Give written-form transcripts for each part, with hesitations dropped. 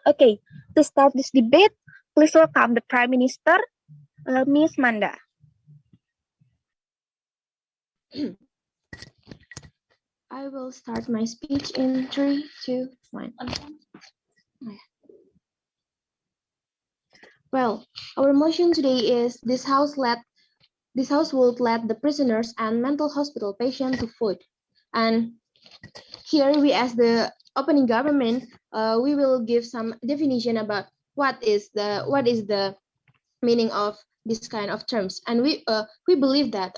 Okay, to start this debate, please welcome the Prime Minister, Ms. Manda. I will start my speech in 3, 2, 1. Well, our motion today is this house would let the prisoners and mental hospital patients to food. And here we, as the opening government, we will give some definition about what is the meaning of this kind of terms. And we believe that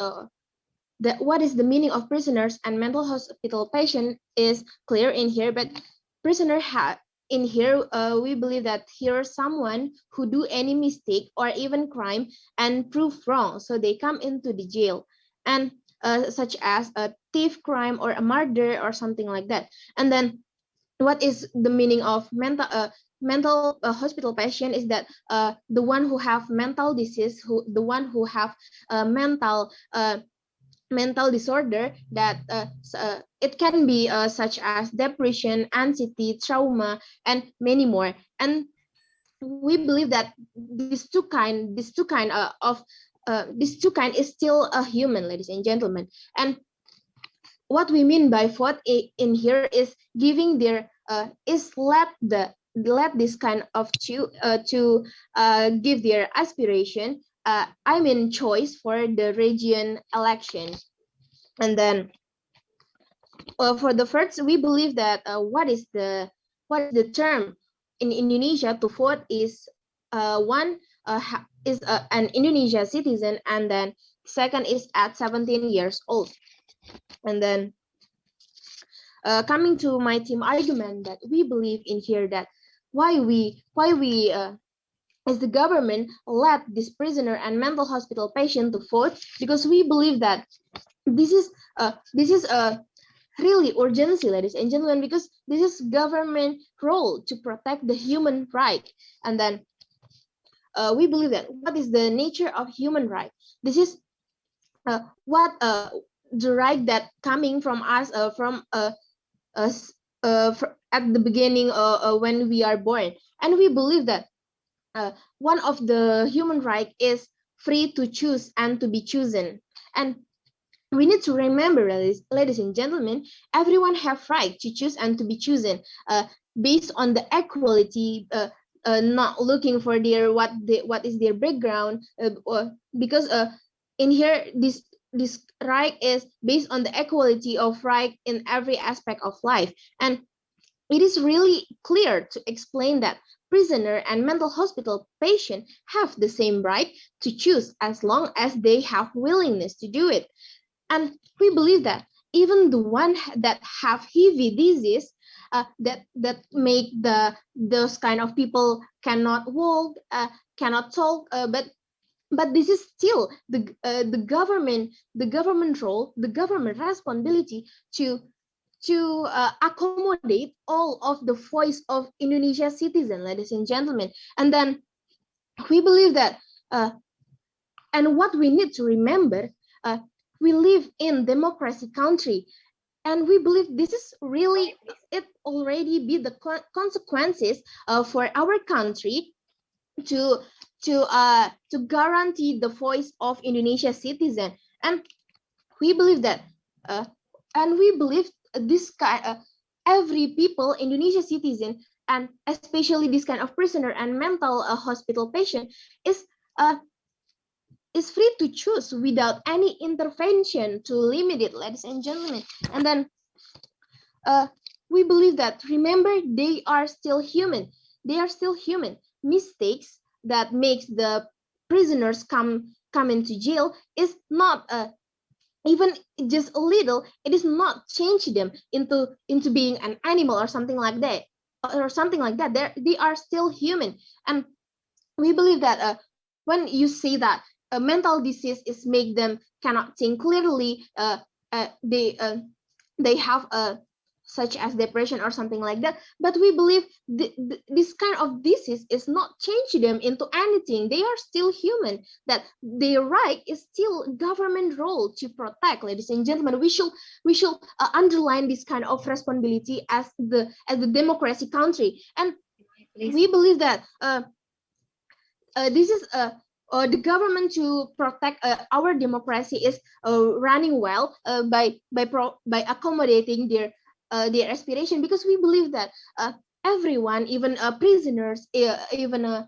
what is the meaning of prisoners and mental hospital patient is clear in here, but prisoner in here, we believe that here someone who do any mistake or even crime and prove wrong, so they come into the jail, and such as a thief crime or a murder or something like that. And then what is the meaning of mental hospital patient is that the one who have mental disease, the one who have mental disorder, that it can be such as depression, anxiety, trauma, and many more. And we believe that these two kind is still a human, ladies and gentlemen. And what we mean by vote in here is giving their is let this kind of to give their aspiration, I mean choice for the region election. And then for the first, we believe that what is the term in Indonesia to vote is one is an Indonesia citizen, and then second is at 17 years old. And then coming to my team argument, that we believe in here that why we as the government let this prisoner and mental hospital patient to vote, because we believe that this is a really urgency, ladies and gentlemen, because this is government role to protect the human right. And then we believe that what is the nature of human right? This is what the right that coming from us from us at the beginning when we are born. And we believe that one of the human right is free to choose and to be chosen. And we need to remember, ladies and gentlemen, everyone have right to choose and to be chosen based on the equality, not looking for their what is their background, because in here this right is based on the equality of right in every aspect of life. And it is really clear to explain that prisoner and mental hospital patient have the same right to choose as long as they have willingness to do it. And we believe that even the one that have heavy disease, that make those kind of people cannot walk, cannot talk, but this is still the government role, the government responsibility to accommodate all of the voice of Indonesia citizen, ladies and gentlemen. And then we believe that and what we need to remember, we live in democracy country, and we believe this is really it already be the consequences for our country to to guarantee the voice of Indonesia citizen. And we believe that and we believe this kind every people Indonesia citizen, and especially this kind of prisoner and mental hospital patient uh, is free to choose without any intervention to limit it, ladies and gentlemen. And then we believe that, remember, they are still human. They are still human. Mistakes that makes the prisoners come into jail is not even just a little. It is not change them into being an animal or something like that, they are still human. And we believe that when you say that a mental disease is make them cannot think clearly, they have a such as depression or something like that. But we believe this kind of disease is not change them into anything. They are still human, that their right is still government role to protect, ladies and gentlemen. We should underline this kind of responsibility as the democracy country. And please. We believe that this is the government to protect our democracy is running well by accommodating their aspiration, because we believe that everyone, even prisoners, even a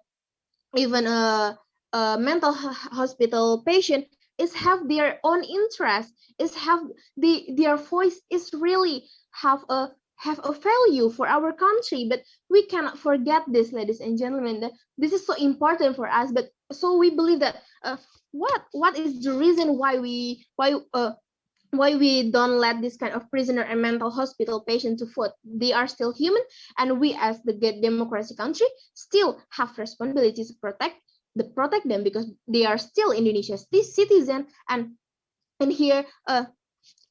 mental hospital patient, is have their own interest, is have their voice is really have a value for our country. But we cannot forget this, ladies and gentlemen, that this is so important for us. But so we believe that what is the reason why we don't let this kind of prisoner and mental hospital patient to vote? They are still human, and we as the good democracy country still have responsibility to protect them, because they are still Indonesia's citizen. And here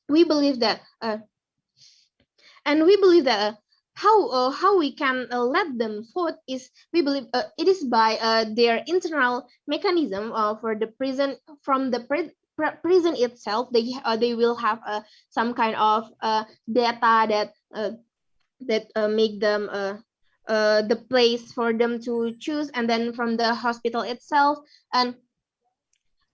we believe that how we can let them vote is, we believe it is by their internal mechanism for the prison. From the prison itself, they will have some kind of data that make them the place for them to choose. And then from the hospital itself, and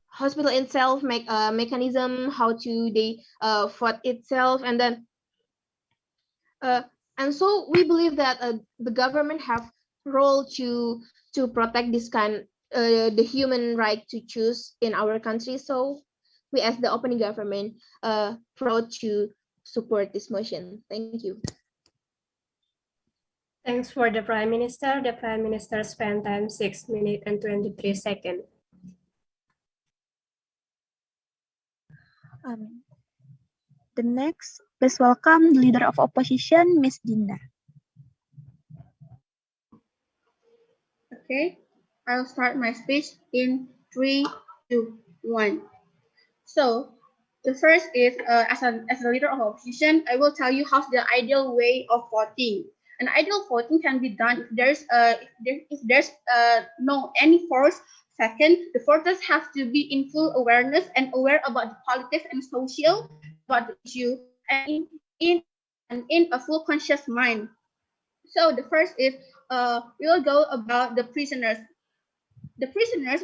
hospital itself make a mechanism how to they vote itself. Uh, and so we believe that the government have role to protect this kind the human right to choose in our country. So we as the opening government proud to support this motion. Thank you. Thanks for the Prime Minister. The Prime Minister spent time 6 minutes and 23 seconds. The next, please welcome the Leader of Opposition, Ms. Dinda. Okay, I'll start my speech in 3, 2, 1. So, the first is, as a leader of opposition, I will tell you how's the ideal way of voting. An ideal voting can be done if there's no any force. Second, the voters have to be in full awareness and aware about the politics and social about the issue, and in a full conscious mind. So the first is we will go about the prisoners. The prisoners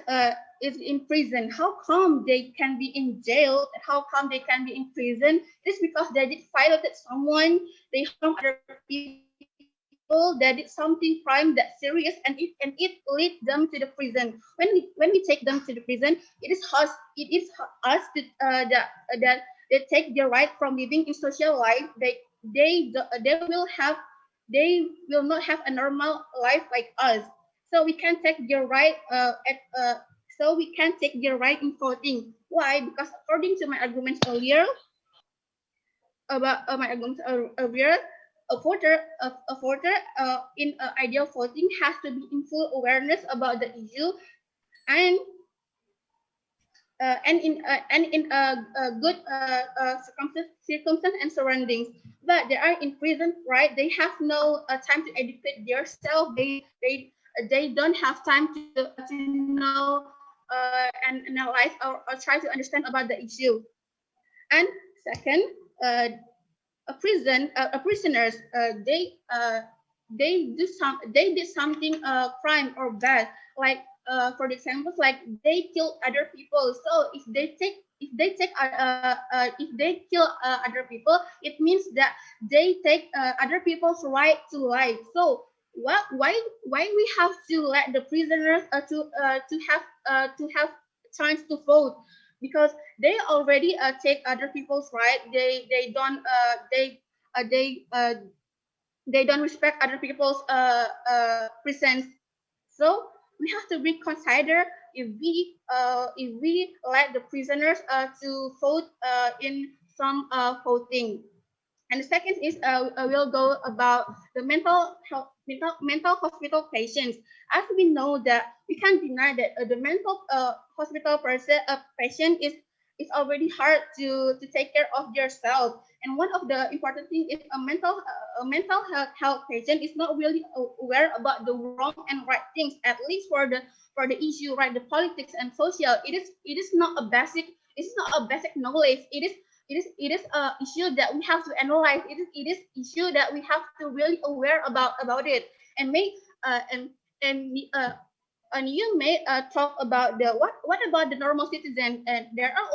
is in prison. How come they can be in jail? How come they can be in prison? It's because they did violated someone, they harm other people, they did something crime that's serious, and it leads them to the prison. When we take them to the prison, it is us to, that they take their right from living in social life. They will not have a normal life like us. So we can take their right in voting. Why? Because according to my arguments earlier, a voter in ideal voting has to be in full awareness about the issue, and in good circumstance and surroundings. But they are in prison, right? They have no time to educate themselves. They don't have time to know and analyze or try to understand about the issue. And second, prisoners, they did something crime or bad, like for example, like they kill other people. So if they kill other people, it means that they take other people's right to life. So why we have to let the prisoners to have chance to vote? Because they already take other people's right. They don't respect other people's presence. So we have to reconsider if we let the prisoners to vote in some voting. And the second is we'll go about the mental hospital patients. As we know that we can't deny that the mental hospital patient is already hard to take care of yourself. And one of the important things is a mental health patient is not really aware about the wrong and right things, at least for the issue, right? The politics and social. It is not a basic knowledge. It is a issue that we have to analyze. It is issue that we have to really aware about it. And and you may talk about the what about the normal citizen, and there are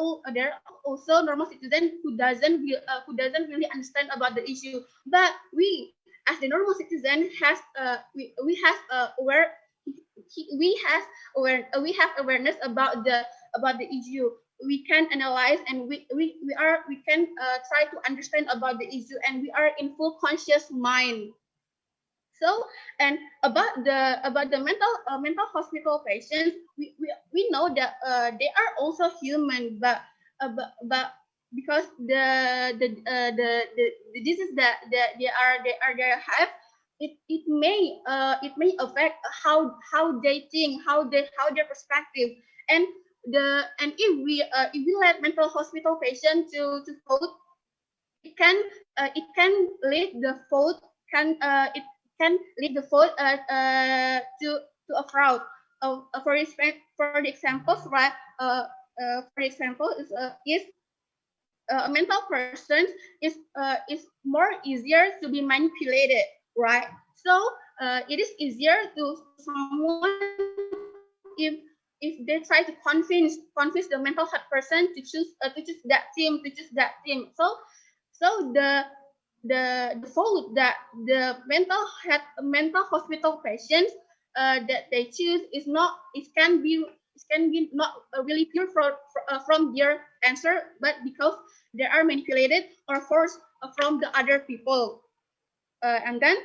also normal citizen who doesn't really understand about the issue, but we as the normal citizen has we have we have awareness about the issue. We can analyze, and we can try to understand about the issue, and we are in full conscious mind. So, and about the mental hospital patients, we know that they are also human, but because the disease that they have, it may affect how they think, how their perspective, and if we let mental hospital patients to vote, it can lead the vote can it can lead the vote to a fraud. For the examples, right? For example, is if a mental person is more easier to be manipulated, right? So it is easier to someone if they try to convince the mental health person to choose that team, So the vote that the mental hospital patients that they choose is not, it can be not really pure from their answer, but because they are manipulated or forced from the other people, and then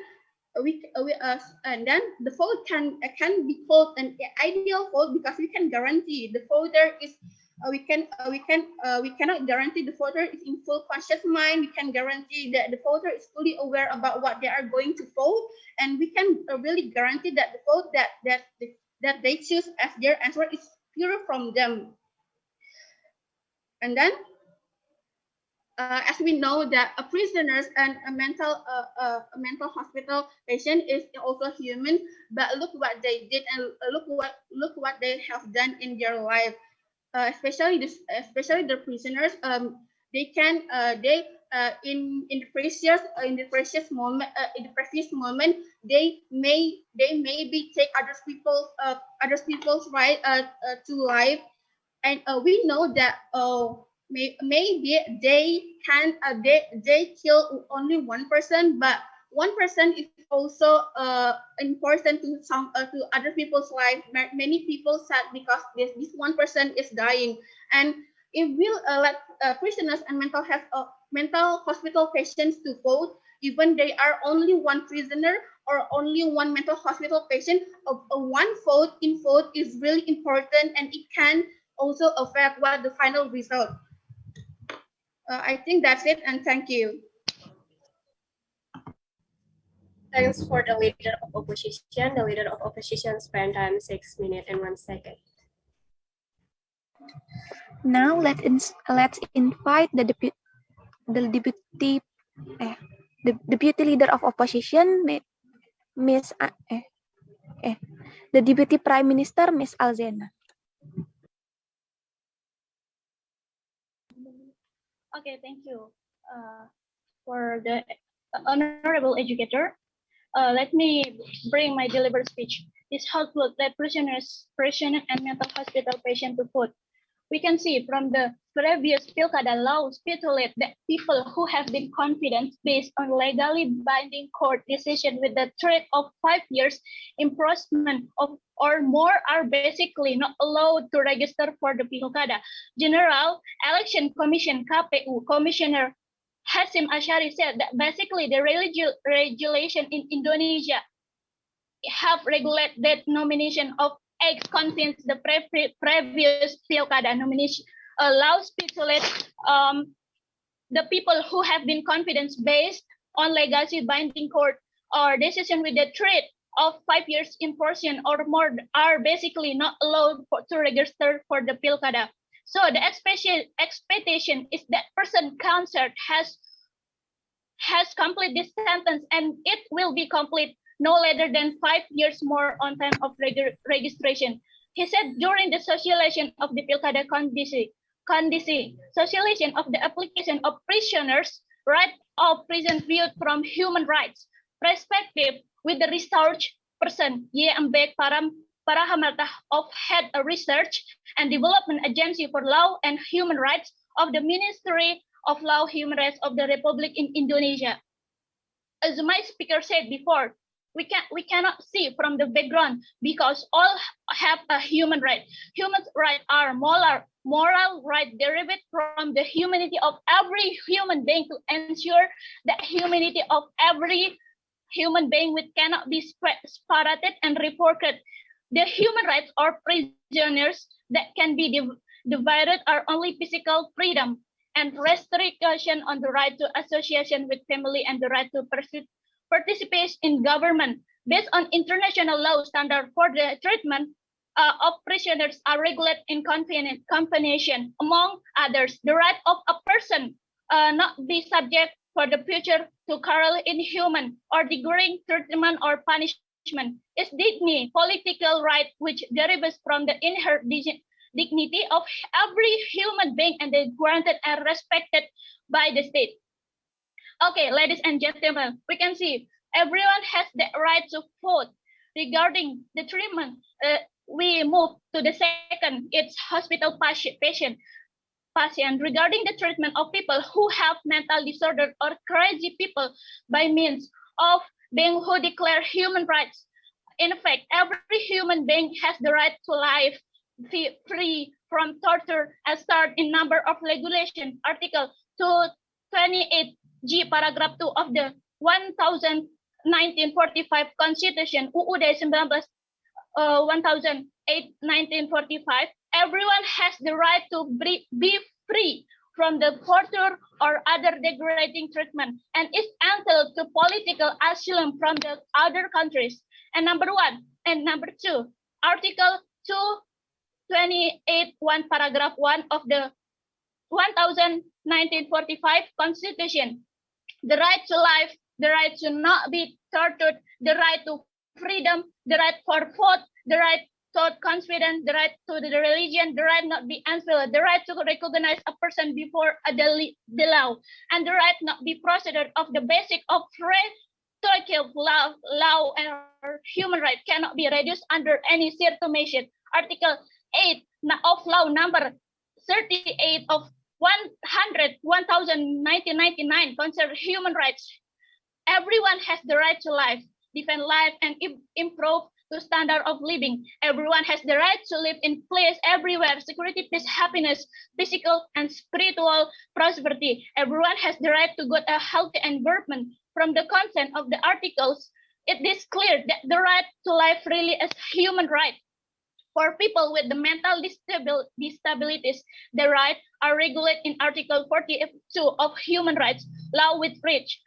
and then the vote can be called an ideal vote, because we can guarantee the voter is we cannot guarantee the voter is in full conscious mind. We can guarantee that the voter is fully aware about what they are going to vote, and we can really guarantee that the vote that they choose as their answer is pure from them. And then as we know that a prisoners and a mental hospital patient is also human, but look what they did, and look what they have done in their life. Especially the prisoners, they can in the previous moment they may be take others people's right to life, and we know that maybe they can they kill only one person, but one person is also important to to other people's life. Many people sad because this one person is dying, and if we let prisoners and mental hospital patients to vote, even they are only one prisoner or only one mental hospital patient, one vote is really important, and it can also affect what the final result. I think that's it, and thank you. Thanks for the leader of opposition. The leader of opposition spent time 6 minutes and 1 second. Now let's invite the deputy leader of opposition, Miss the deputy prime minister, Miss Alzena. Okay, thank you for the honorable educator. Let me bring my delivered speech. This House will let prisoners and mental hospital patients to vote. We can see from the previous Pilkada law stipulate that people who have been confident based on legally binding court decision with the threat of 5 years imprisonment or more are basically not allowed to register for the Pilkada. General Election Commission (KPU) Commissioner Hasim Ashari said that basically the regulation in Indonesia have regulated that nomination of ex-convinced the previous Pilkada nomination allows stipulate the people who have been confidence based on legacy binding court or decision with the threat of 5 years imprisonment or more are basically not allowed to register for the Pilkada. So the expectation is that person concerned has complete this sentence, and it will be complete no later than 5 years more on time of registration. He said during the socialization of the Pilkada condition, socialization of the application of prisoners' right of prison viewed from human rights perspective with the research YMB Parahamata of Head Research and Development Agency for Law and Human Rights of the Ministry of Law Human Rights of the Republic in Indonesia. As my speaker said before, we cannot see from the background because all have a human right. Human rights are moral right derived from the humanity of every human being to ensure that humanity of every human being which cannot be separated and reported. The human rights or prisoners that can be divided are only physical freedom and restriction on the right to association with family and the right to participate in government. Based on international law standard for the treatment of prisoners are regulated in combination, among others, the right of a person not be subject for the future to cruel, inhuman, or degrading treatment or punishment is dignity, political right which derives from the inherent dignity of every human being and is granted and respected by the state. Okay, ladies and gentlemen, we can see everyone has the right to vote. Regarding the treatment, we move to the second, it's hospital patient. Regarding the treatment of people who have mental disorder or crazy people by means of being who declare human rights. In fact, every human being has the right to life free from torture as stated in number of regulation, Article 228G, Paragraph 2 of the 1945 Constitution, UUD 1945. Everyone has the right to be free from the torture or other degrading treatment and is entitled to political asylum from the other countries. And number two, Article 228(1), Paragraph 1 of the 1945 Constitution. The right to life, the right to not be tortured, the right to freedom, the right for vote, the right to confidence, the right to the religion, the right not be unfilled, the right to recognize a person before the law, and the right not be proceeded of the basic of free law and human right cannot be reduced under any circumstance. Article 8 of law number 38 of 1999 concerning human rights. Everyone has the right to life, defend life, and improve the standard of living. Everyone has the right to live in place everywhere, security, peace, happiness, physical and spiritual prosperity. Everyone has the right to get a healthy environment. From the content of the articles, it is clear that the right to life really is human right. For people with the mental disabilities, the rights are regulated in Article 42 of Human Rights Law with which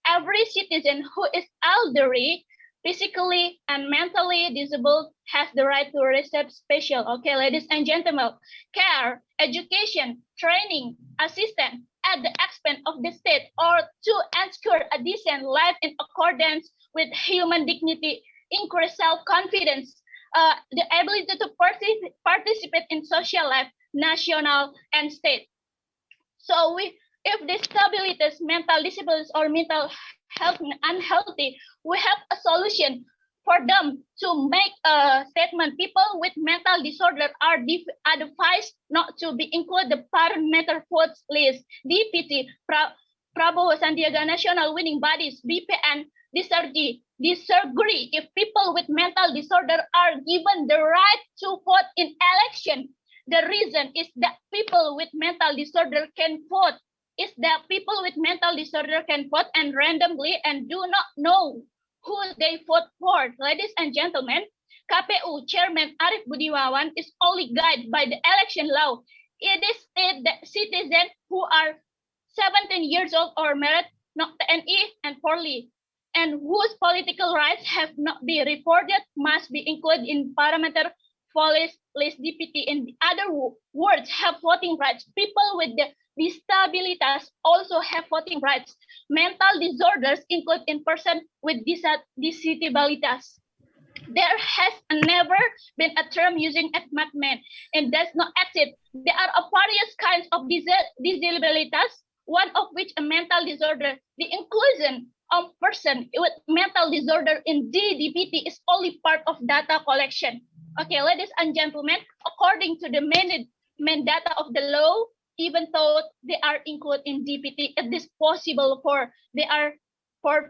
every citizen who is elderly, physically and mentally disabled has the right to receive special, okay, ladies and gentlemen, care, education, training, assistance at the expense of the state or to ensure a decent life in accordance with human dignity, increase self-confidence, the ability to participate in social life, national and state. So if disabilities, mental disabilities or mental health unhealthy, we have a solution for them to make a statement. People with mental disorder are advised not to be included the parameter votes list. DPT, Prabowo Sandiaga National Winning Bodies, BPN, disagree if people with mental disorder are given the right to vote in election. The reason is that people with mental disorder can vote. Is that people with mental disorder can vote and randomly and do not know who they vote for. Ladies and gentlemen, KPU Chairman Arief Budiwawan is only guided by the election law. It is stated that citizens who are 17 years old or married, not TNI and poorly, and whose political rights have not been reported must be included in parameter police list DPT. In other words, have voting rights. People with the disabilities also have voting rights. Mental disorders include in person with disabilities. There has never been a term using enactment and does not exist. There are various kinds of disabilities, one of which a mental disorder. The inclusion of person with mental disorder in DDPT is only part of data collection. Okay, ladies and gentlemen, according to the main data of the law, even though they are included in DPT, it is possible for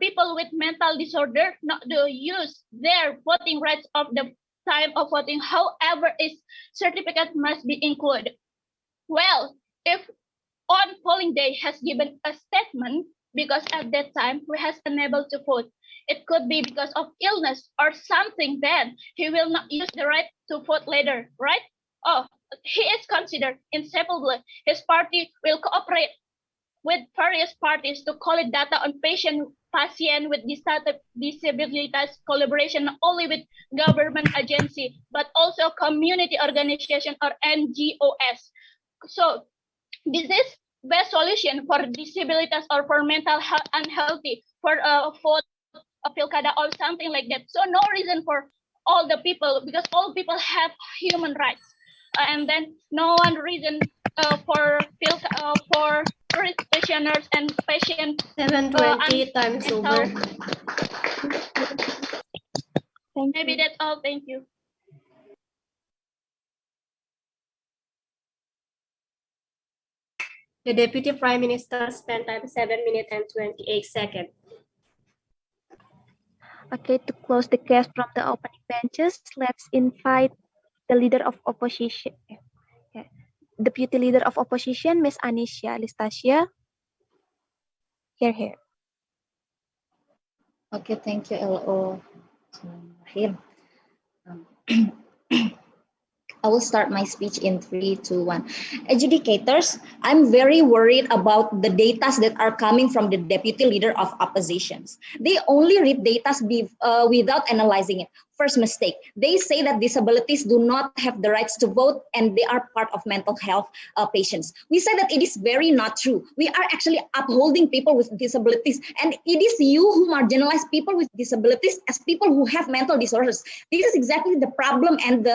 people with mental disorder not to use their voting rights of the time of voting. However, a certificate must be included. Well, if on polling day has given a statement because at that time we has unable to vote, it could be because of illness or something, then he will not use the right to vote later, right? Oh, he is considered inseparable. His party will cooperate with various parties to collect data on patient with disabilities, collaboration not only with government agency, but also community organization or NGOs. So this is best solution for disabilities or for mental health unhealthy for a pilkada or something like that. So no reason for all the people, because all people have human rights, and then no one reason for prisoners and patients. 7:20, time's over. Thank Maybe you. that's all. Thank you. The Deputy Prime Minister spent time 7 minutes and 28 seconds. Okay, to close the case from the opening benches, let's invite the leader of opposition, Deputy Leader of Opposition, Ms. Anisha Listasia. Here. Okay, thank you, LO. I will start my speech in 3, 2, 1. Adjudicators, I'm very worried about the data that are coming from the deputy leader of oppositions. They only read data without analyzing it. First mistake, they say that disabilities do not have the rights to vote and they are part of mental health patients. We say that it is very not true. We are actually upholding people with disabilities, and it is you who marginalize people with disabilities as people who have mental disorders. This is exactly the problem and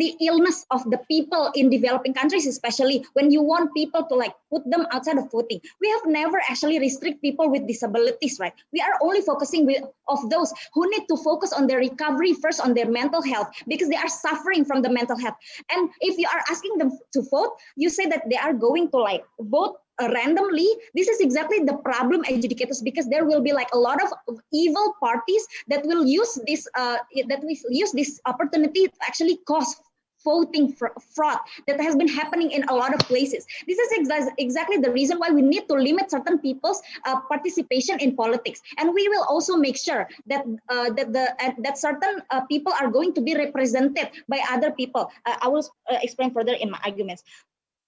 the illness of the people in developing countries, especially when you want people to like put them outside of voting. We have never actually restrict people with disabilities, right? We are only focusing of those who need to focus on their recovery first, on their mental health, because they are suffering from the mental health. And if you are asking them to vote, you say that they are going to like vote randomly. This is exactly the problem, adjudicators, because there will be like a lot of evil parties that will use this opportunity to actually cause voting fraud that has been happening in a lot of places. This is exactly the reason why we need to limit certain people's participation in politics, and we will also make sure that that certain people are going to be represented by other people. I will explain further in my arguments.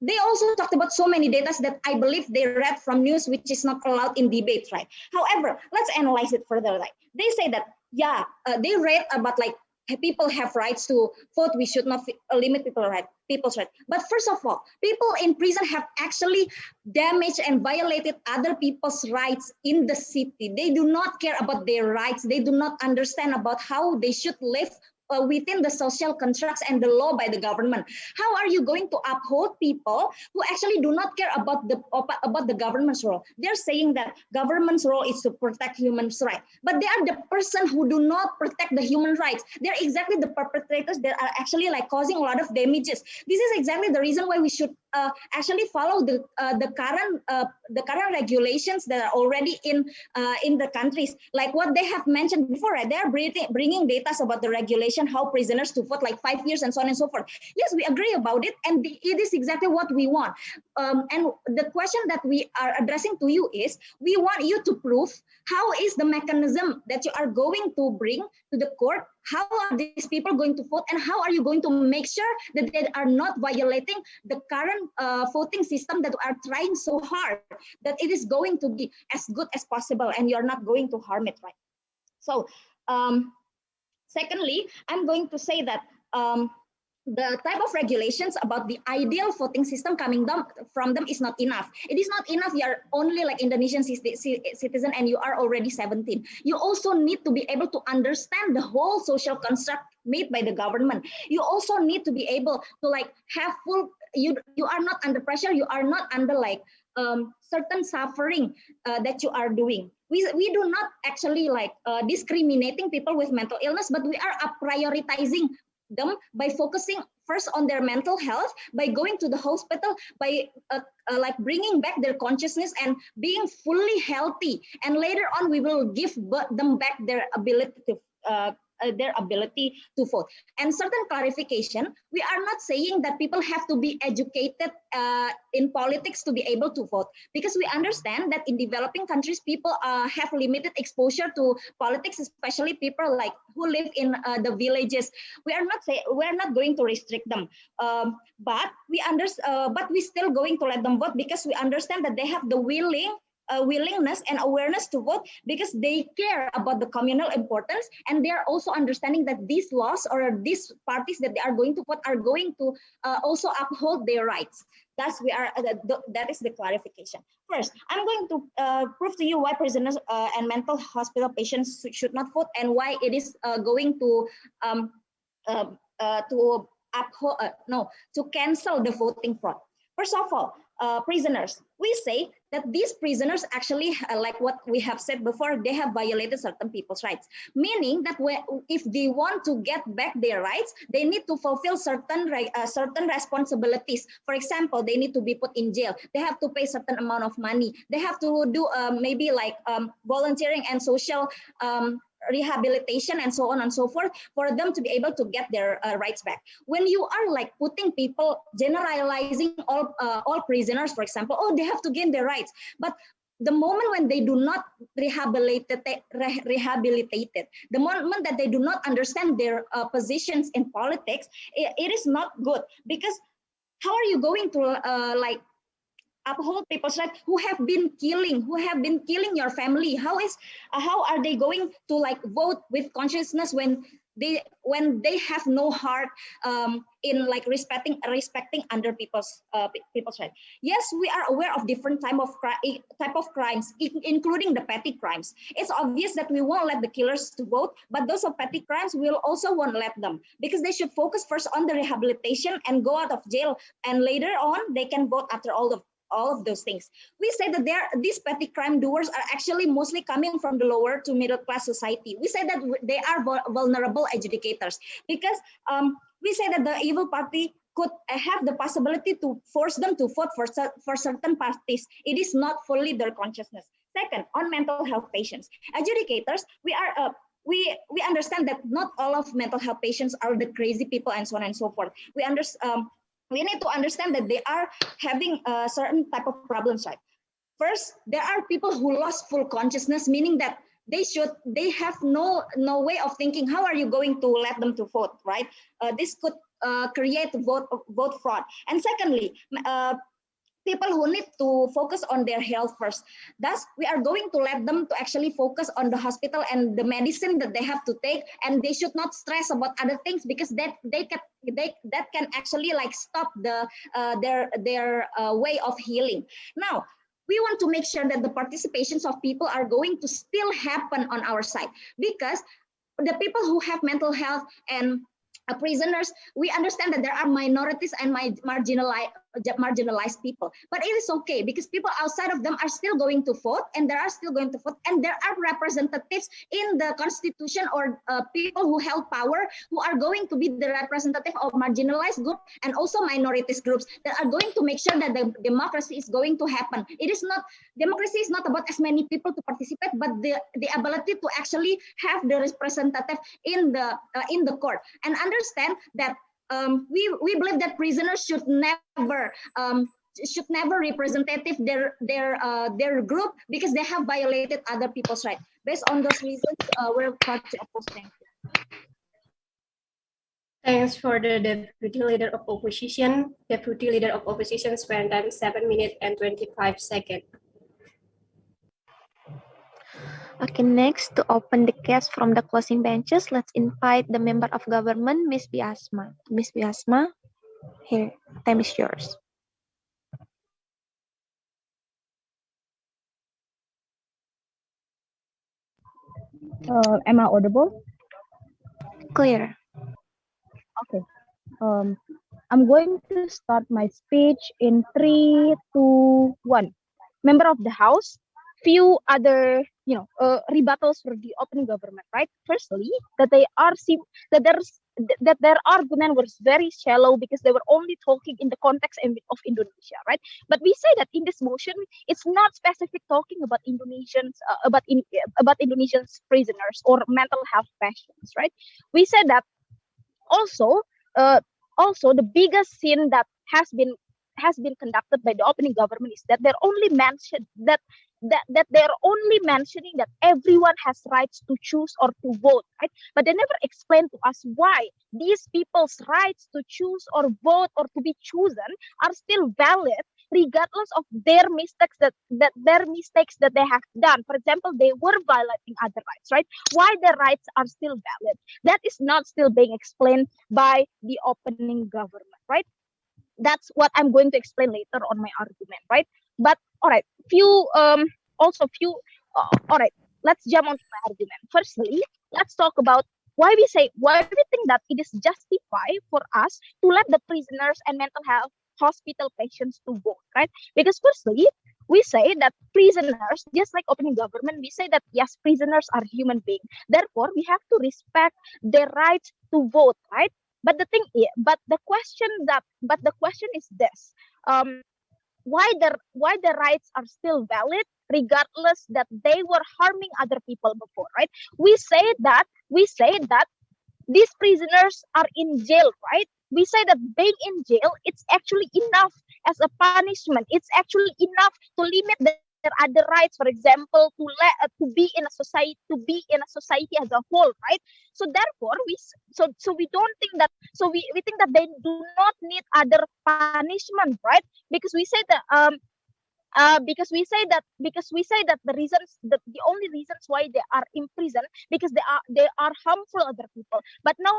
They also talked about so many data that I believe they read from news, which is not allowed in debates, right? However, let's analyze it further. Like they say that, yeah, they read about like people have rights to vote. We should not limit people's right. But first of all, people in prison have actually damaged and violated other people's rights in the city. They do not care about their rights. They do not understand about how they should live within the social constructs and the law by the government. How are you going to uphold people who actually do not care about the government's role? They're saying that government's role is to protect human rights, but they are the person who do not protect the human rights. They're exactly the perpetrators that are actually like causing a lot of damages. This is exactly the reason why we should actually follow the current regulations that are already in the countries, like what they have mentioned before. Right? They are bringing data about the regulation, how prisoners to vote like 5 years and so on and so forth. Yes, we agree about it, and it is exactly what we want. And the question that we are addressing to you is, we want you to prove how is the mechanism that you are going to bring to the court. How are these people going to vote, and how are you going to make sure that they are not violating the current voting system that are trying so hard that it is going to be as good as possible and you're not going to harm it, right? So secondly, I'm going to say that the type of regulations about the ideal voting system coming down from them is not enough. It is not enough. You are only like Indonesian citizen and you are already 17. You also need to be able to understand the whole social construct made by the government. You also need to be able to like have full, you are not under pressure. You are not under like certain suffering that you are doing. We do not actually like discriminating people with mental illness, but we are prioritizing them by focusing first on their mental health, by going to the hospital, by like bringing back their consciousness and being fully healthy. And later on, we will give them back their ability to vote. And certain clarification, we are not saying that people have to be educated in politics to be able to vote, because we understand that in developing countries, people have limited exposure to politics, especially people like who live in the villages. We are not going to restrict them, but we still going to let them vote, because we understand that they have the willingness and awareness to vote, because they care about the communal importance, and they are also understanding that these laws or these parties that they are going to vote are going to also uphold their rights. Thus, that is the clarification. First, I'm going to prove to you why prisoners and mental hospital patients should not vote, and why it is going to cancel the voting fraud. First of all, prisoners, we say that these prisoners actually, like what we have said before, they have violated certain people's rights, meaning that if they want to get back their rights, they need to fulfill certain responsibilities. For example, they need to be put in jail, they have to pay certain amount of money, they have to do maybe like volunteering and social rehabilitation and so on and so forth, for them to be able to get their rights back. When you are like putting people, generalizing all prisoners, for example, oh, they have to gain their rights, but the moment when they do not rehabilitated, the moment that they do not understand their positions in politics, it is not good, because how are you going to like uphold people's rights who have been killing your family? How are they going to like vote with consciousness when they have no heart in like respecting other people's rights? Yes, we are aware of different type of crimes, including the petty crimes. It's obvious that we won't let the killers to vote, but those of petty crimes we will also won't let them, because they should focus first on the rehabilitation and go out of jail, and later on they can vote after all of those things. We say that these petty crime doers are actually mostly coming from the lower to middle class society. We say that they are vulnerable adjudicators, because we say that the evil party could have the possibility to force them to vote for certain parties. It is not fully their consciousness. Second, on mental health patients, adjudicators, we understand that not all of mental health patients are the crazy people and so on and so forth. We need to understand that they are having a certain type of problems, right? First, there are people who lost full consciousness, meaning that they have no way of thinking. How are you going to let them to vote, right? This could create vote fraud. And secondly, people who need to focus on their health first. Thus, we are going to let them to actually focus on the hospital and the medicine that they have to take, and they should not stress about other things, because that can actually like stop their way of healing. Now, we want to make sure that the participations of people are going to still happen on our side, because the people who have mental health and prisoners, we understand that there are minorities and marginalized people, but it is okay, because people outside of them are still going to vote, and there are representatives in the constitution, or people who held power, who are going to be the representative of marginalized group and also minorities groups, that are going to make sure that the democracy is going to happen. Democracy is not about as many people to participate, but the ability to actually have the representative in the court. And understand that we believe that prisoners should never representative their group, because they have violated other people's rights. Based on those reasons, we're proud to oppose. Thank you. Thanks for the Deputy Leader of Opposition. Deputy Leader of Opposition spent time 7 minutes and 25 seconds. Okay, next, to open the case from the closing benches, let's invite the member of government, Ms. Biasma. Ms. Biasma, here, time is yours. Am I audible? Clear. Okay. I'm going to start my speech in 3, 2, 1. member of the House, few other rebuttals for the opening government, right? Firstly, that they are that that their argument was very shallow because they were only talking in the context of Indonesia, right? But we say that in this motion, it's not specific talking about Indonesians, about Indonesians prisoners or mental health patients, right? We said that also, uh, also the biggest sin that has been conducted by the opening government is that they're only mentioned that they're only mentioning that everyone has rights to choose or to vote, right? But they never explain to us why these people's rights to choose or vote or to be chosen are still valid regardless of their mistakes that they have done. For example, they were violating other rights, right? Why their rights are still valid? That is not still being explained by the opening government, right? That's what I'm going to explain later on my argument, right? But all right, few. All right, let's jump onto my argument. Firstly, let's talk about why we think that it is justified for us to let the prisoners and mental health hospital patients to vote, right? Because firstly, we say that prisoners, just like opening government, we say that yes, prisoners are human beings. Therefore, we have to respect their right to vote, right? But the question is this: why the rights are still valid regardless that they were harming other people before, right? We say that these prisoners are in jail, right? We say that being in jail, it's actually enough as a punishment. It's actually enough to limit their other rights, for example, to be in a society as a whole, right? So therefore, we don't think that. We think that they do not need other punishment, right? Because we say that because we say that the only reasons why they are imprisoned because they are harmful other people. But now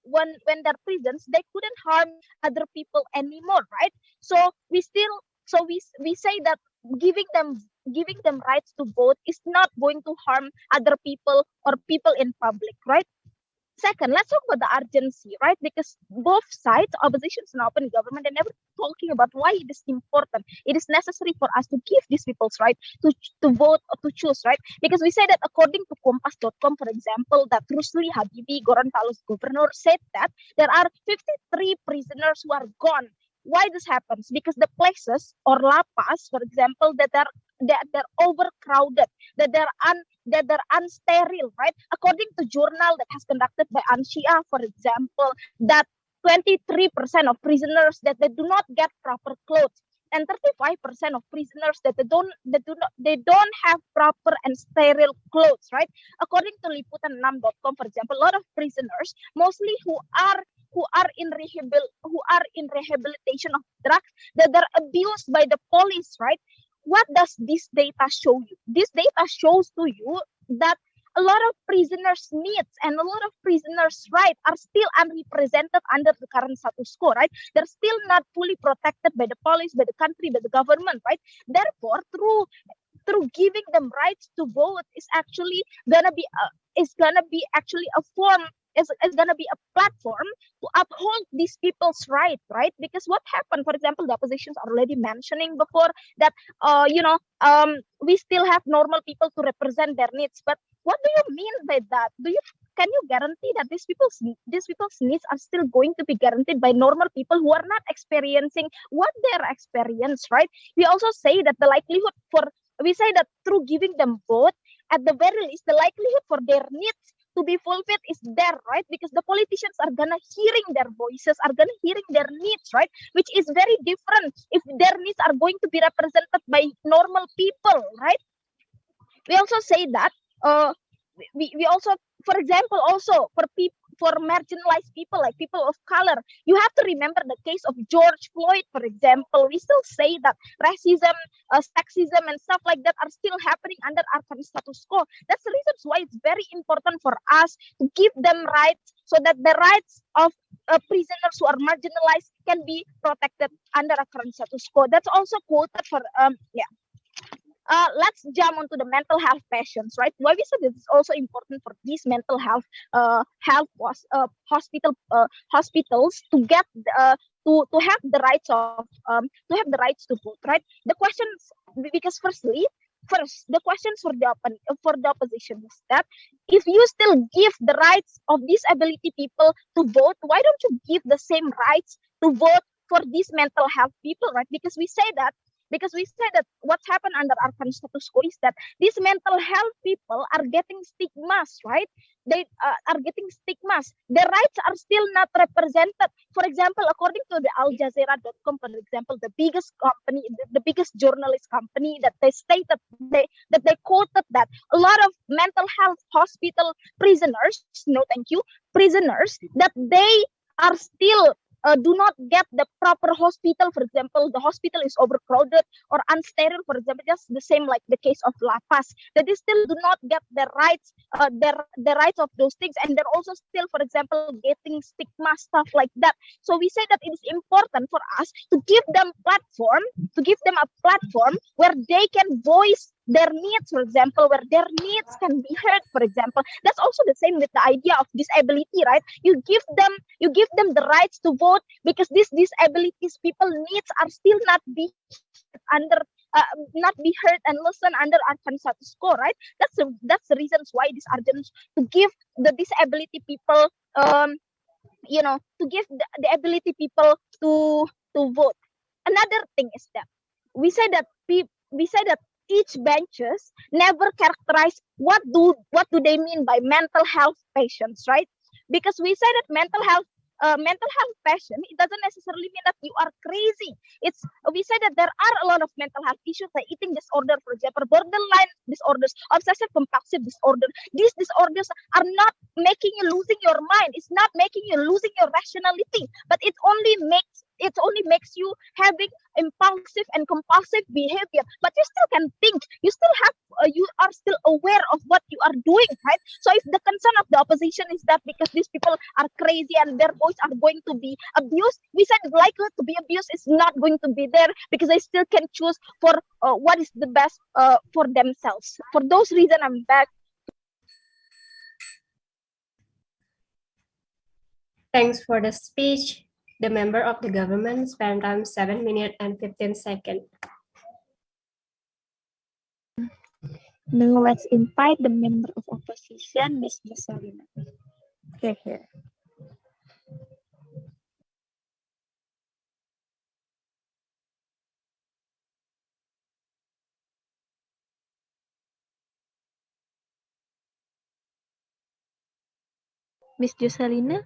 when they're prisons, they couldn't harm other people anymore, right? So we say that giving them giving them rights to vote is not going to harm other people or people in public, right? Second, let's talk about the urgency, right? Because both sides, oppositions and open government, are never talking about why it is important. It is necessary for us to give these people's right to vote or to choose, right? Because we say that according to Kompas.com, for example, that Rusli Habibi, Gorontalo's governor, said that there are 53 prisoners who are gone. Why this happens? Because the places or lapas, for example, that they're overcrowded, that they're unsterile, right? According to journal that has conducted by Anshia, for example, that 23% of prisoners that they do not get proper clothes, and 35% of prisoners that they don't have proper and sterile clothes, right? According to liputan6.com, for example, a lot of prisoners, mostly who are in rehabilitation of drugs, that they're abused by the police, right? What does this data show you? This data shows to you that a lot of prisoners' needs and a lot of prisoners' rights are still unrepresented under the current status quo, right? They're still not fully protected by the police, by the country, by the government, right? Therefore, through giving them rights to vote is gonna be actually a form is gonna be a platform to uphold these people's right? Because what happened, for example, the oppositions are already mentioning before that we still have normal people to represent their needs. But what do you mean by that? Can you guarantee that these people's needs are still going to be guaranteed by normal people who are not experiencing what they're experienced, right? We also say that we say that through giving them vote, at the very least, the likelihood for their needs to be fulfilled is there, right? Because the politicians are gonna hearing their voices, are gonna hearing their needs, right? Which is very different if their needs are going to be represented by normal people, right? We also say that uh, we also, for example, also for marginalized people like people of color, you have to remember the case of George Floyd, for example. We still say that racism, sexism, and stuff like that are still happening under our current status quo. That's the reason why it's very important for us to give them rights so that the rights of prisoners who are marginalized can be protected under our current status quo. That's also quoted for yeah. let's jump onto the mental health patients, right? Why we said it's also important for these mental health hospitals to get to have the rights of to have the rights to vote, right? The questions, because first the questions for for the opposition is that if you still give the rights of disability people to vote, why don't you give the same rights to vote for these mental health people, right? Because we say that what's happened under our current status quo is that these mental health people are getting stigmas, right? They are getting stigmas. Their rights are still not represented. For example, according to the Al Jazeera.com, for example, the biggest company, the biggest journalist company, that they stated that they quoted that a lot of mental health hospital prisoners, no thank you, prisoners, that they are still do not get the proper hospital. For example, the hospital is overcrowded or unsterile, for example, just the same like the case of La Paz, that they still do not get the rights, the rights of those things, and they're also still, for example, getting stigma, stuff like that. So we say that it is important for us to give them a platform where they can voice their needs, for example, where their needs can be heard, for example. That's also the same with the idea of disability, right? You give them the rights to vote because these disabilities people needs are still under not be heard and listened under our current status quo, right? That's the reasons why these arguments to give the disability people to give the ability people to vote. Another thing is that we say that each benches never characterize what do they mean by mental health patients, right? Because we say that mental health patient, it doesn't necessarily mean that you are crazy. It's We say that there are a lot of mental health issues like eating disorder, for example, borderline disorders, obsessive compulsive disorder. These disorders are not making you losing your mind. It's not making you losing your rationality, but it only makes you having impulsive and compulsive behavior. But you still can think. You are still aware of what you are doing, right? So if the concern of the opposition is that because these people are crazy and their voice are going to be abused, we said the likelihood to be abused is not going to be there because they still can choose for what is the best for themselves. For those reasons, I'm back. Thanks for the speech. The member of the government spent time 7 minutes and 15 seconds. Now let's invite the member of opposition, Ms. Jocelyn. Here. Miss Jocelyn.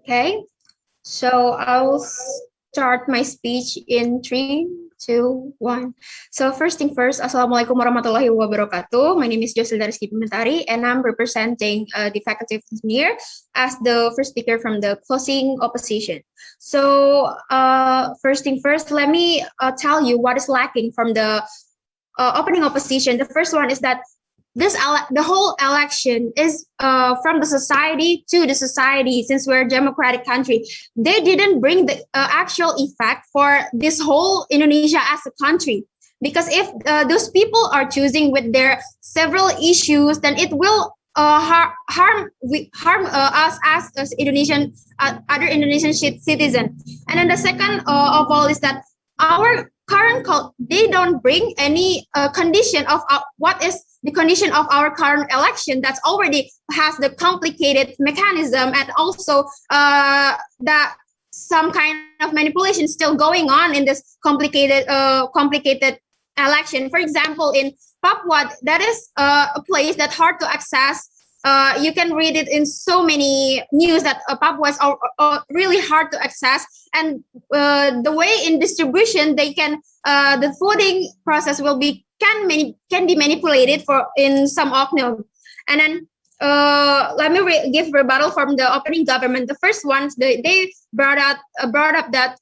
Okay, so I'll start my speech in 3, 2, 1. So first thing first, Assalamualaikum warahmatullahi wabarakatuh. My name is Jocelyn Rizky Pimentari, and I'm representing the faculty of engineer as the first speaker from the closing opposition. So first thing first, let me tell you what is lacking from the opening opposition. The first one is that the whole election is from the society to the society. Since we're a democratic country, they didn't bring the actual effect for this whole Indonesia as a country. Because if those people are choosing with their several issues, then it will harm us as Indonesian other Indonesian citizen. And then the second of all is that our current they don't bring any condition of what is the condition of our current election that's already has the complicated mechanism, and also that some kind of manipulation still going on in this complicated election. For example, in Papua, that is a place that's hard to access. You can read it in so many news that Papua is really hard to access, and the way in distribution they can the voting process can be manipulated for in some oknum. And then let me give rebuttal from the opening government. The first ones they brought up that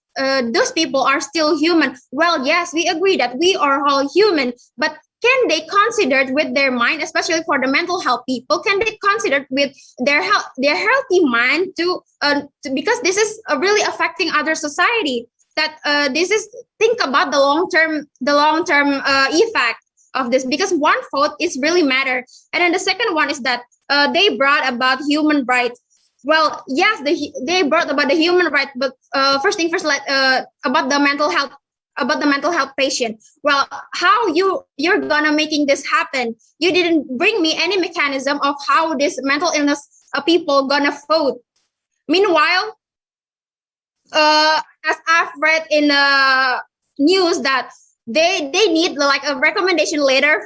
those people are still human. Well, yes, we agree that we are all human, but can they consider with their mind, especially for the mental health people, can they consider with their healthy mind because this is really affecting other society, that this is, think about the long term effect of this, because one vote is really matter. And then the second one is that they brought about human rights. Well, yes, they brought about the human right, but first thing first, about the mental health patient. Well, how you're gonna making this happen? You didn't bring me any mechanism of how this mental illness people gonna vote. Meanwhile, as I've read in the news that they need like a recommendation letter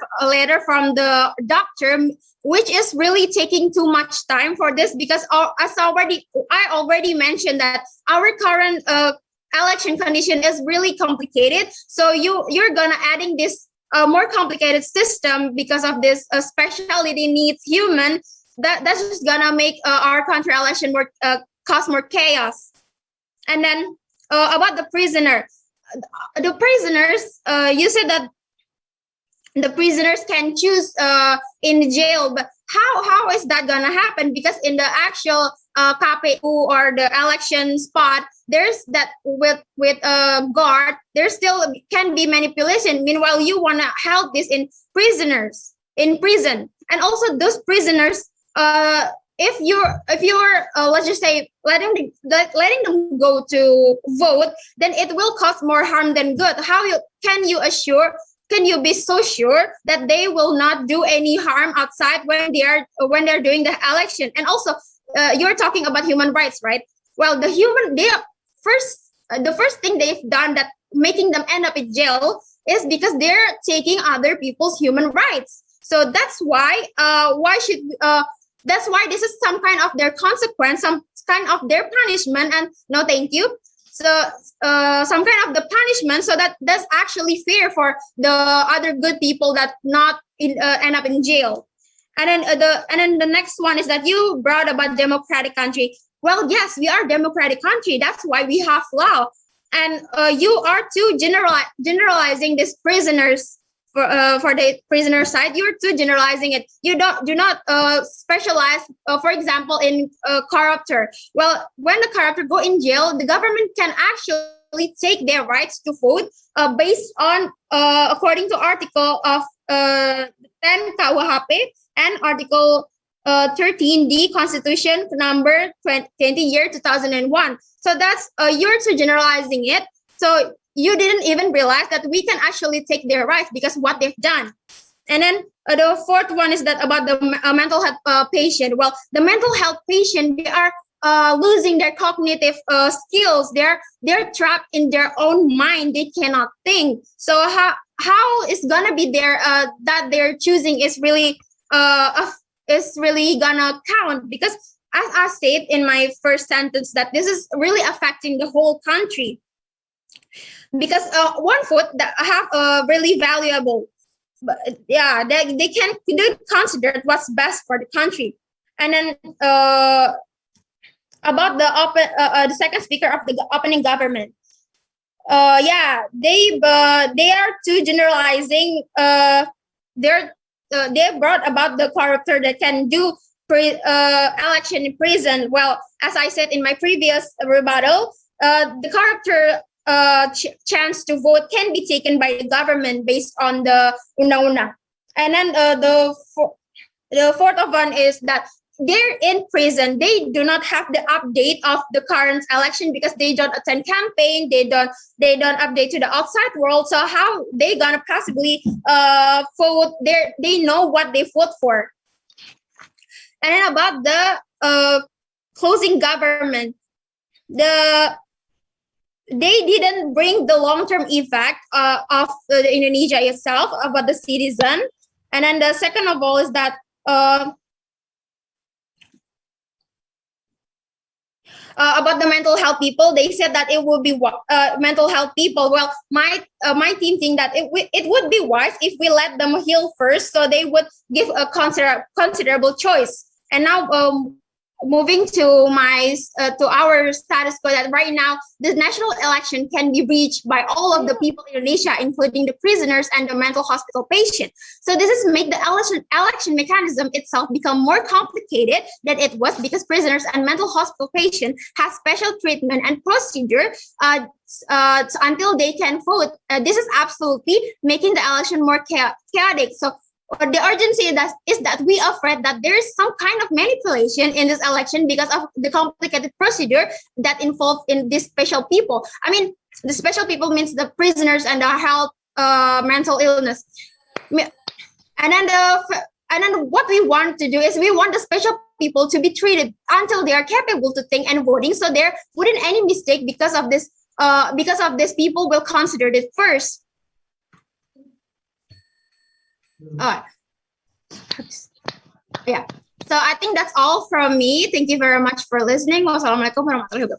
from the doctor, which is really taking too much time for this, because I already mentioned that our current election condition is really complicated. So you're gonna adding this more complicated system because of this specialty needs human, that's just gonna make our country election more cause more chaos. And then about the prisoners, you said that the prisoners can choose in jail, but how is that gonna happen? Because in the actual KPU or the election spot, there's that with guard, there still can be manipulation. Meanwhile, you wanna help this in prison, and also those prisoners, if you're let's just say letting them go to vote, then it will cause more harm than good. Can you be so sure that they will not do any harm outside when they're doing the election? And also you're talking about human rights, right? Well, the first thing they've done that making them end up in jail is because they're taking other people's human rights. So that's why that's why this is some kind of their consequence, some kind of their punishment. And no, thank you. So some kind of the punishment, so that's actually fair for the other good people that not end up in jail. And then the next one is that you brought about democratic country. Well, yes, we are democratic country. That's why we have law. And you are too generalizing these prisoners. For the prisoner side, you're too generalizing it. You do not specialize, for example, in corruptor. Well, when the corruptor go in jail, the government can actually take their rights to vote based on according to article of 10 KUHP and article 13D Constitution number 20 year 2001. So that's you're too generalizing it. So you didn't even realize that we can actually take their rights because what they've done. And then the fourth one is that about the mental health patient. Well, the mental health patient, they are losing their cognitive skills. They're trapped in their own mind. They cannot think. So how is gonna be their that they're choosing is really gonna count? Because as I said in my first sentence, that this is really affecting the whole country. Because one vote that have really valuable, but yeah, they can consider what's best for the country. And then about the second speaker of the opening government, yeah, they are too generalizing. They brought about the corruptor that can do election in prison. Well, as I said in my previous rebuttal, the corruptor chance to vote can be taken by the government based on the undang-undang. And then the fourth one is that they're in prison. They do not have the update of the current election because they don't attend campaign. They don't update to the outside world. So how they gonna possibly vote? They know what they vote for. And then about the closing government, they didn't bring the long-term effect of the Indonesia itself, about the citizen. And then the second of all is that about the mental health people, they said that it would be mental health people. Well, my team think that it would be wise if we let them heal first, so they would give a considerable choice. And now moving to my to our status quo, that right now the national election can be reached by all of the people in Indonesia, including the prisoners and the mental hospital patient. So this is make the election mechanism itself become more complicated than it was, because prisoners and mental hospital patient have special treatment and procedure until they can vote. This is absolutely making the election more chaotic. So the urgency is that we are afraid that there is some kind of manipulation in this election because of the complicated procedure that involved in these special people. I mean, the special people means the prisoners and the health mental illness. And then what we want to do is we want the special people to be treated until they are capable to think and voting. So there wouldn't any mistake because of this. Because of this, people will consider it first. Yeah. So I think that's all from me. Thank you very much for listening. Wassalamualaikum warahmatullahi wabarakatuh.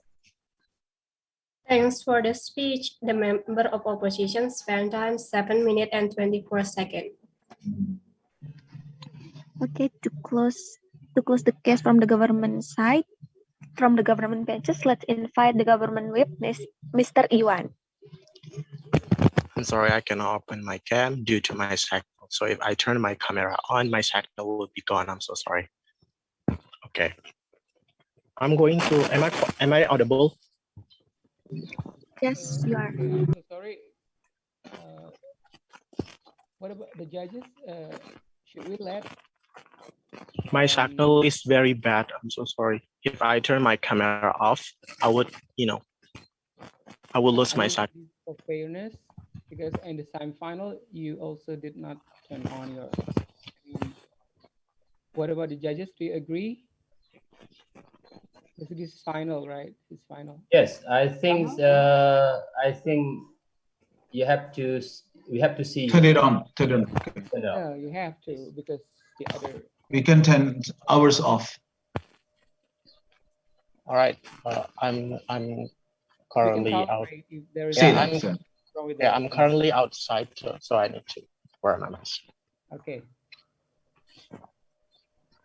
Thanks for the speech. The member of opposition spent time 7 minutes and 24 seconds. Okay, to close the case from the government side, from the government benches, let's invite the government whip, Mr. Iwan. I'm sorry, I cannot open my cam due to my signal. So if I turn my camera on, my signal will be gone. I'm so sorry. Okay. I'm going to, am I audible? Yes, you are. So sorry. What about the judges? Should we let? My signal is very bad. I'm so sorry. If I turn my camera off, I would, I will lose my signal. For fairness, because in the semifinal, you also did not turn on your. What about the judges? Do you agree? This is final, right? It's final. Yes, I think you have to. We have to see. Turn it on. Turn it on. No, you have to, because the other. We can turn ours off. All right. I'm currently out. I'm currently outside, so I need to wear my mask. Okay.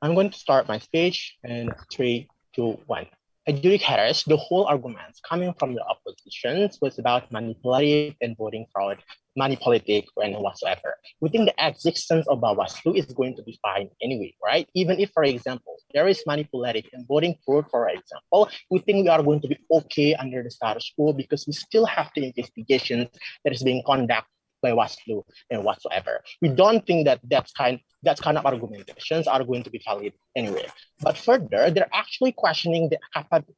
I'm going to start my speech in 3, 2, 1. Adjudicators, the whole arguments coming from the oppositions was about manipulative and voting fraud, money politics, and whatsoever. We think the existence of Bawaslu is going to be fine anyway, right? Even if, for example, there is manipulative and voting fraud, for example, we think we are going to be okay under the status quo because we still have the investigations that is being conducted by Waslu and whatsoever. We don't think that that kind of argumentations are going to be valid anyway. But further, they're actually questioning the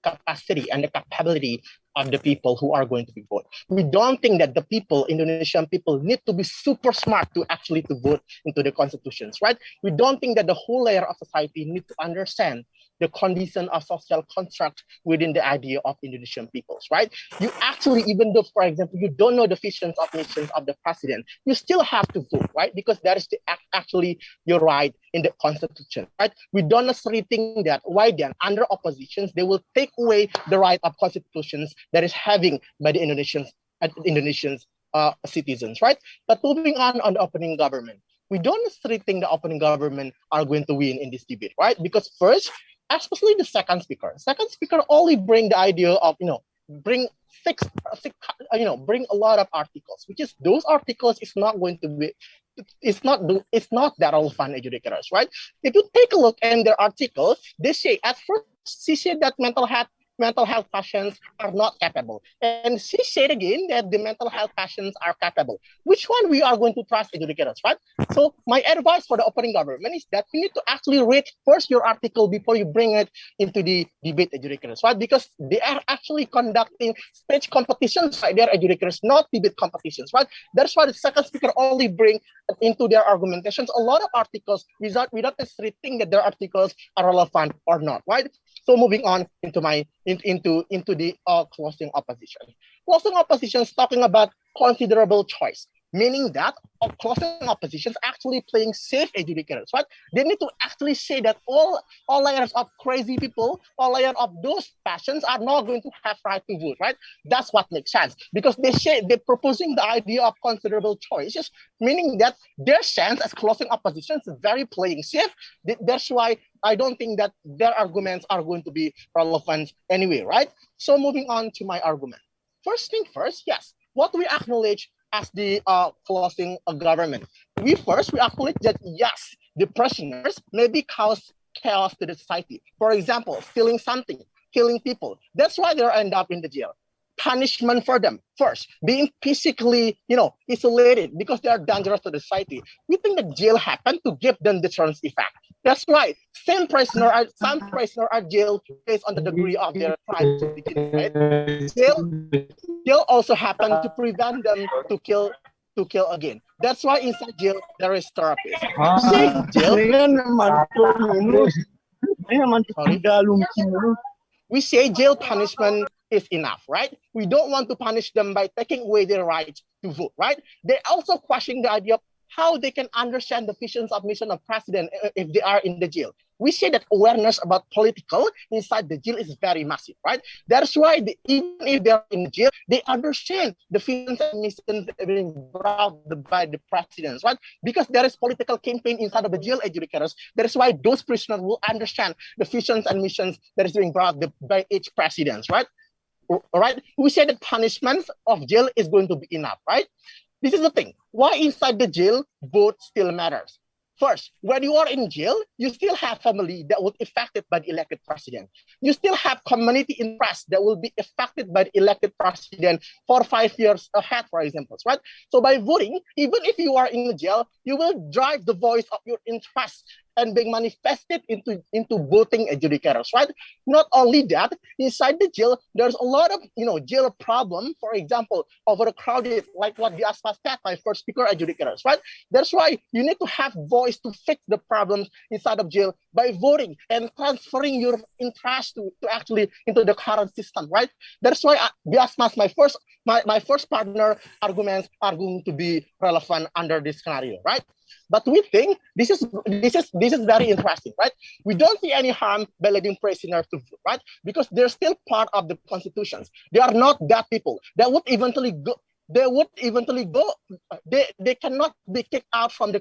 capacity and the capability of the people who are going to be voted. We don't think that the people, Indonesian people, need to be super smart to actually to vote into the constitutions, right? We don't think that the whole layer of society need to understand the condition of social construct within the idea of Indonesian peoples, right? You actually, even though, for example, you don't know the visions of nations of the president, you still have to vote, right? Because that is actually your right in the constitution, right? We don't necessarily think that why then under oppositions, they will take away the right of constitutions that is having by the Indonesians citizens, right? But moving on the opening government, we don't necessarily think the opening government are going to win in this debate, right? Because first, especially the second speaker only bring the idea of, bring bring a lot of articles, which is those articles is not going to be, it's not that relevant adjudicators, right? If you take a look in their articles, they say at first she said that mental health patients are not capable. And she said again that the mental health patients are capable. Which one we are going to trust adjudicators, right? So my advice for the opening government is that you need to actually read first your article before you bring it into the debate adjudicators, right? Because they are actually conducting speech competitions, right? They are adjudicators, not debate competitions, right? That's why the second speaker only bring into their argumentations a lot of articles without necessarily think that their articles are relevant or not, right? So moving on into the closing opposition. Closing opposition is talking about considerable choice, meaning that closing oppositions actually playing safe adjudicators, right? They need to actually say that all layers of crazy people, all layers of those passions are not going to have right to vote, right? That's what makes sense, because they're proposing the idea of considerable choices, meaning that their sense as closing oppositions is very playing safe. That's why I don't think that their arguments are going to be relevant anyway, right? So moving on to my argument. First thing first, yes, what we acknowledge as the closing government. We acknowledge that yes, the prisoners maybe cause chaos to the society. For example, stealing something, killing people. That's why they end up in the jail. Punishment for them. First, being physically, isolated because they are dangerous to the society. We think that jail happened to give them deterrence effect. That's why some prisoners are jailed based on the degree of their crime to begin with, right? Jail also happen to prevent them to kill again. That's why inside jail there is therapists. We say jail punishment is enough, right? We don't want to punish them by taking away their right to vote, right? They also question the idea of how they can understand the visions of mission of president if they are in the jail. We say that awareness about political inside the jail is very massive, right? That's why even if they're in jail, they understand the visions and missions being brought by the presidents, right? Because there is political campaign inside of the jail educators. That is why those prisoners will understand the visions and missions that is being brought by each president, right? Right? We say that punishment of jail is going to be enough, right? This is the thing. Why inside the jail, vote still matters. First, when you are in jail, you still have family that will be affected by the elected president. You still have community interest that will be affected by the elected president for 5 years ahead, for example, right? So by voting, even if you are in the jail, you will drive the voice of your interest and being manifested into voting adjudicators, right? Not only that, inside the jail, there's a lot of jail problem. For example, overcrowded, like what the Aspas said, my first speaker adjudicators, right? That's why you need to have voice to fix the problems inside of jail by voting and transferring your interest to actually into the current system, right? That's why the Aspas, my first partner arguments are going to be relevant under this scenario, right? But we think this is very interesting, right? We don't see any harm by letting prisoners to vote, right? Because they're still part of the constitutions. They are not that people that would eventually go. They cannot be kicked out from the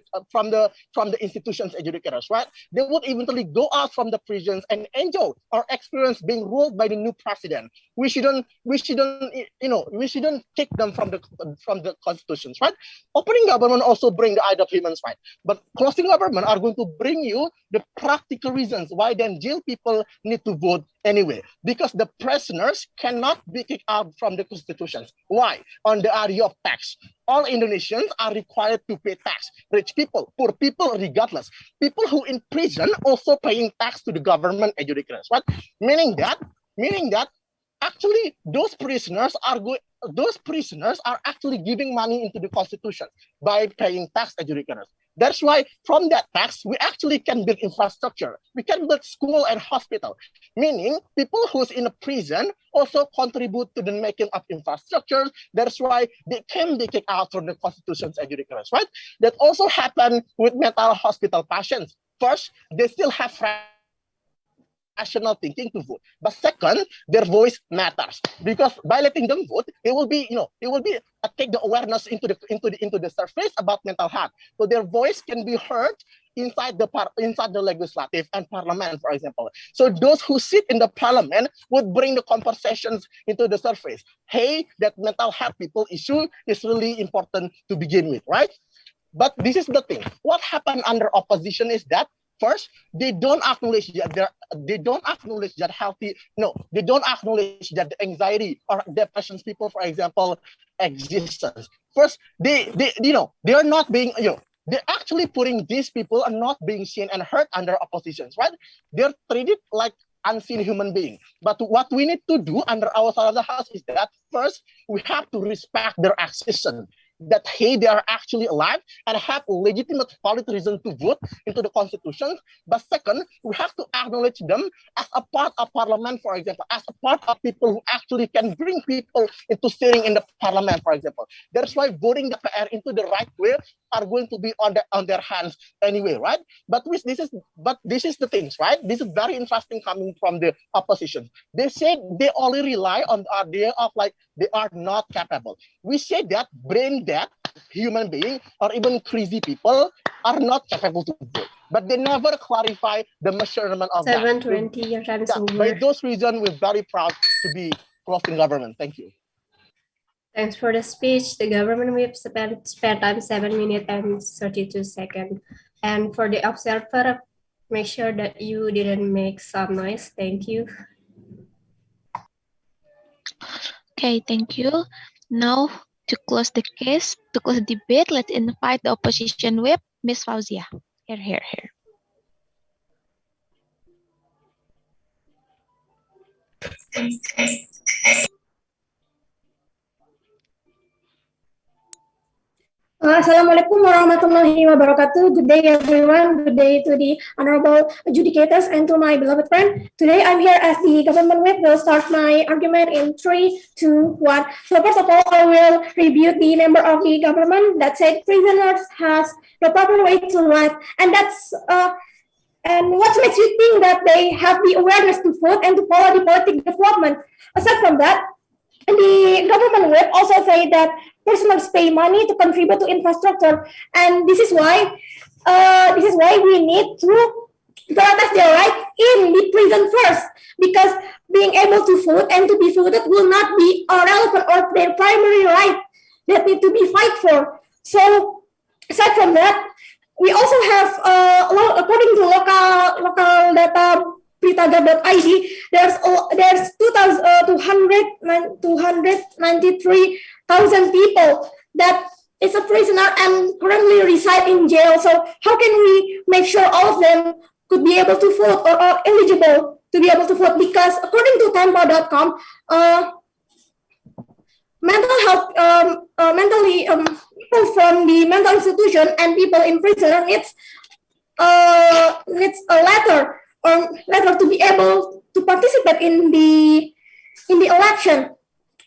institutions educators, right? They would eventually go out from the prisons and enjoy or experience being ruled by the new president. We shouldn't kick them from the constitutions, right? Opening government also bring the idea of human rights, but closing government are going to bring you the practical reasons why then jail people need to vote anyway, because the prisoners cannot be kicked out from the constitutions. Why? On the area of tax, all Indonesians are required to pay tax. Rich people, poor people, regardless. People who in prison also paying tax to the government educators, right? Meaning that actually those prisoners are actually giving money into the constitution by paying tax educators. That's why from that tax, we actually can build infrastructure. We can build school and hospital, meaning people who's in a prison also contribute to the making of infrastructure. That's why they can be kicked out from the constitution's educators, right? That also happened with mental hospital patients. First, they still have rational thinking to vote. But second, their voice matters, because by letting them vote, it will be take the awareness into the surface about mental health. So their voice can be heard inside the legislative and parliament, for example. So those who sit in the parliament would bring the conversations into the surface. Hey, that mental health people issue is really important to begin with, right? But this is the thing. What happened under opposition is that first, they don't acknowledge that they don't acknowledge that the anxiety or depression people, for example, existence. First, they are not being, they're actually putting these people are not being seen and heard under oppositions, right? They're treated like unseen human being. But what we need to do under our side of the house is that first, we have to respect their existence, that hey, they are actually alive and have legitimate valid reason to vote into the constitution. But second, we have to acknowledge them as a part of parliament, for example, as a part of people who actually can bring people into sitting in the parliament, for example. That's why voting the PR into the right way are going to be on their hands anyway, right? But this is the things, right? This is very interesting coming from the opposition. They say they only rely on the idea of like they are not capable. We say that brain dead human being or even crazy people are not capable to vote, but they never clarify the measurement of that. 7:20, your time is over. By those reasons, we're very proud to be closing government. Thank you. Thanks for the speech. The government whip spent time 7 minutes and 32 seconds. And for the observer, make sure that you didn't make some noise. Thank you. Okay, thank you. Now, to close the case, to close the debate, let's invite the opposition whip, Ms. Fauzia. Here. Assalamualaikum warahmatullahi wabarakatuh. Good day, everyone. Good day to the honorable adjudicators and to my beloved friend. Today, I'm here as the government whip. Will start my argument in 3, 2, 1. So first of all, I will rebut the member of the government that said prisoners has the proper way to life, and that's and what makes you think that they have the awareness to vote and to follow the politic development? Aside from that, the government whip also say that prisoners pay money to contribute to infrastructure, and this is why we need to prioritize their right in the prison first, because being able to vote and to be voted will not be a relevant or their primary right that need to be fight for. So aside from that, we also have according to local data Pritaga.id, there's 293,000 people that is a prisoner and currently reside in jail. So how can we make sure all of them could be able to vote or are eligible to be able to vote? Because according to Tempo.com, mental health, people from the mental institution and people in prison needs a letter to be able to participate in the election.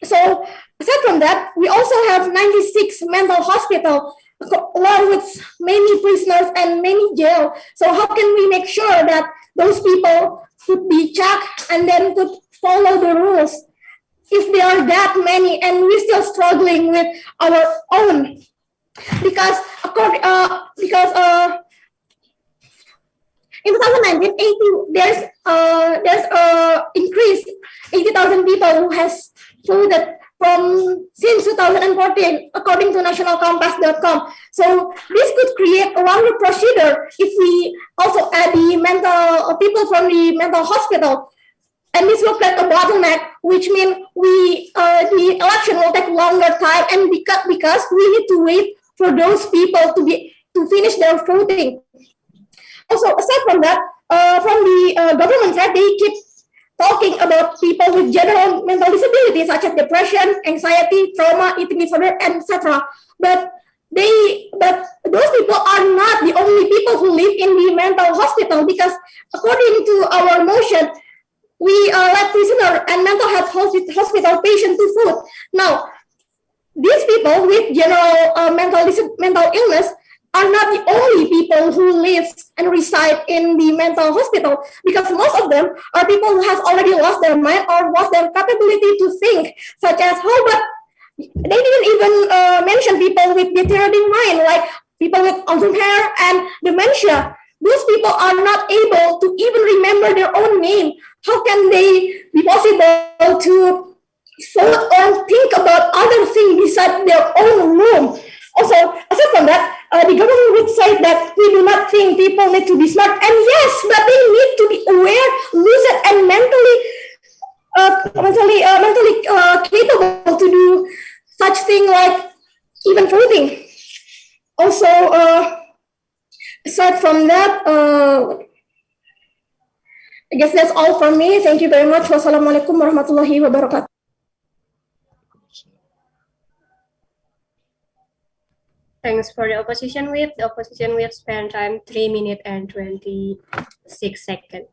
So aside from that, we also have 96 mental hospital along with many prisoners and many jail. So how can we make sure that those people could be checked and then could follow the rules if there are that many and we're still struggling with our own? Because in 2019, there's increase 80,000 people who has voted from since 2014, according to nationalcompass.com. So this could create a longer procedure if we also add the mental people from the mental hospital, and this will create a bottleneck, which means the election will take longer time, and because we need to wait for those people to finish their voting. Also, aside from that, from the government side, they keep talking about people with general mental disabilities such as depression, anxiety, trauma, eating disorder, etc. But those people are not the only people who live in the mental hospital, because according to our motion, we let prisoner and mental health hospital patient to vote. Now, these people with general mental illness are not the only people who live and reside in the mental hospital, because most of them are people who has already lost their mind or lost their capability to think, such as but they didn't even mention people with deteriorating mind, like people with Alzheimer's and dementia. Those people are not able to even remember their own name. How can they be possible to thought or think about other things besides their own room? Also, aside from that, the government would say that we do not think people need to be smart, and yes, but they need to be aware, lucid, and mentally capable to do such thing like even voting. Also, aside from that, I guess that's all from me. Thank you very much. Wassalamualaikum warahmatullahi wabarakatuh. Thanks for the opposition whip. The opposition whip spent time 3 minutes and 26 seconds.